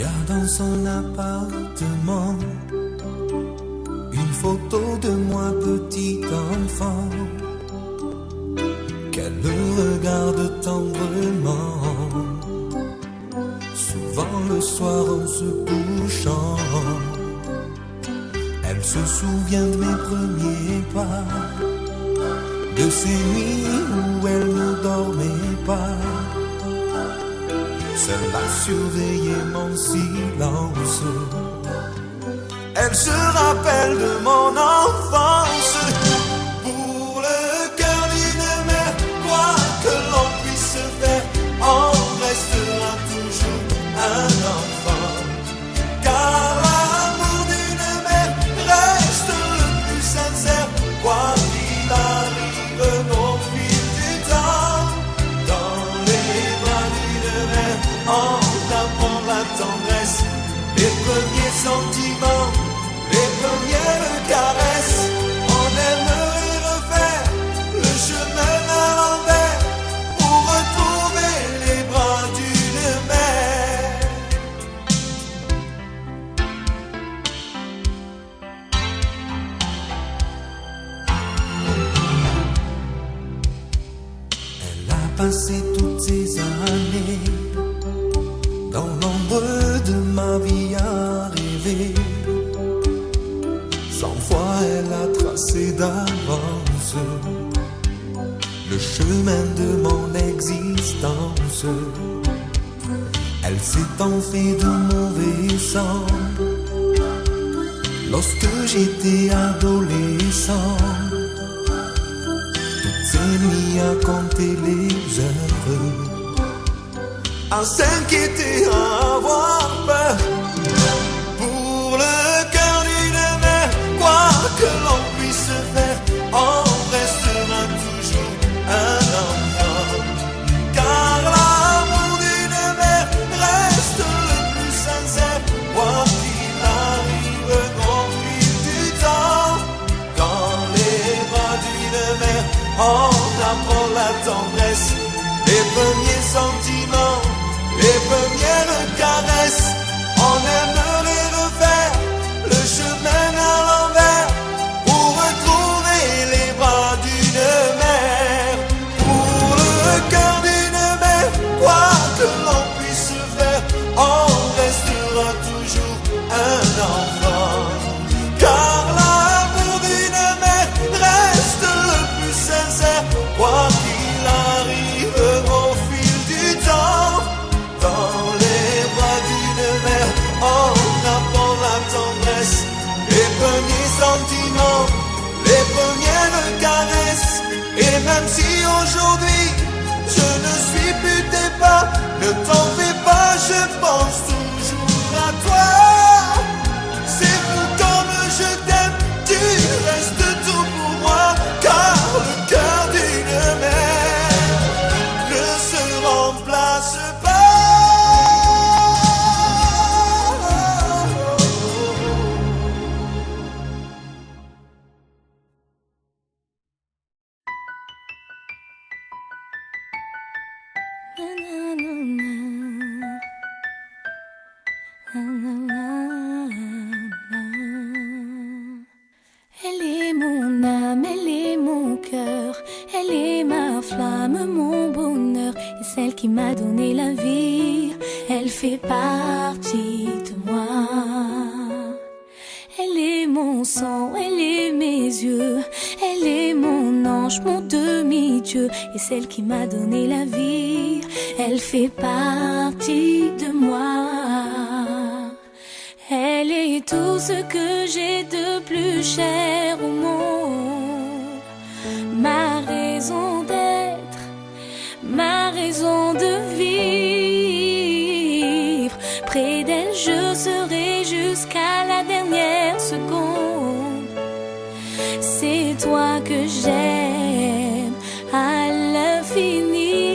y a dans son appartement une photo de moi petit enfant qu'elle regarde tendrement, souvent le soir en se couchant. Elle se souvient de mes premiers pas, de ces nuits où elle ne dormait pas, seule à surveiller mon silence. Elle se rappelle de mon enfance. Pour le cœur d'une mère, quoi que l'on puisse faire, on restera toujours un enfant. Car l'amour d'une mère reste le plus sincère, quoi qu'il arrive au fil du temps. Dans les bras d'une mère, on apprend la tendresse, les premiers sentiments, les premières caresses. On aimerait refaire le chemin à l'envers pour retrouver les bras d'une mère. Elle a passé toutes ces années dans l'ombre de ma vie à rêver. 100 fois elle a tracé d'avance le chemin de mon existence. Elle s'est enfuie de mauvais sang lorsque j'étais adolescent. Toutes ces nuits à compter les heures, à s'inquiéter, à avoir peur. Pour le cœur d'une mère, quoi que l'on puisse faire, on restera toujours un enfant. Car l'amour d'une mère reste le plus sincère, quoi qu'il arrive au fil du temps. Dans les bras d'une mère, on apprend la tendresse, les premiers sentiments, les premières caresses. On aimerait refaire le chemin à l'envers pour retrouver les bras d'une mère. Pour le cœur d'une mère, quoi que l'on puisse faire, on restera toujours un enfant. Car l'amour d'une mère reste le plus sincère, quoi qu'il arrive au fil du temps. Dans les bras d'une mère, on apprend la tendresse, les premiers sentiments, les premières caresses. Et même si aujourd'hui je ne suis plus tes pas, ne t'en fais pas, je pense toujours à toi. C'est fou comme je t'aime, tu restes tout pour moi. Car le cœur d'une mère ne se remplace pas. Elle est mon âme, elle est mon cœur, elle est ma flamme, mon bonheur, et celle qui m'a donné la vie. Elle fait partie de moi. Elle est mon sang, elle est mes yeux, elle est mon ange, mon demi-dieu, et celle qui m'a donné la vie. Elle fait partie de moi. Elle est tout ce que j'ai de plus cher au monde, ma raison d'être, ma raison de vivre. Près d'elle je serai jusqu'à la dernière seconde. C'est toi que j'aime à l'infini.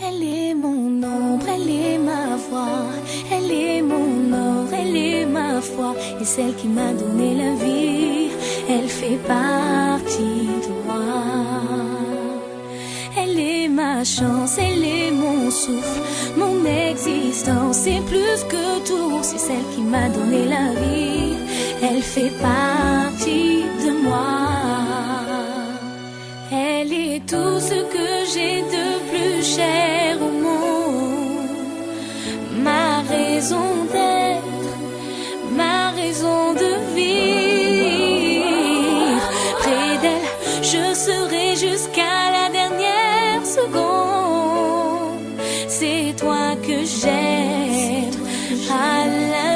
Elle est mon ombre, elle est ma voix, elle est mon or, elle est ma foi, et celle qui m'a donné la vie. Elle fait partie de moi. Elle est ma chance, elle est mon mon souffle, mon existence. C'est plus que tout, c'est celle qui m'a donné la vie. Elle fait partie de moi. Elle est tout ce que j'ai de plus cher au monde. Ma raison d'être, ma raison de vivre. Près d'elle, je serai jusqu'à la dernière seconde. C'est toi que j'aime à la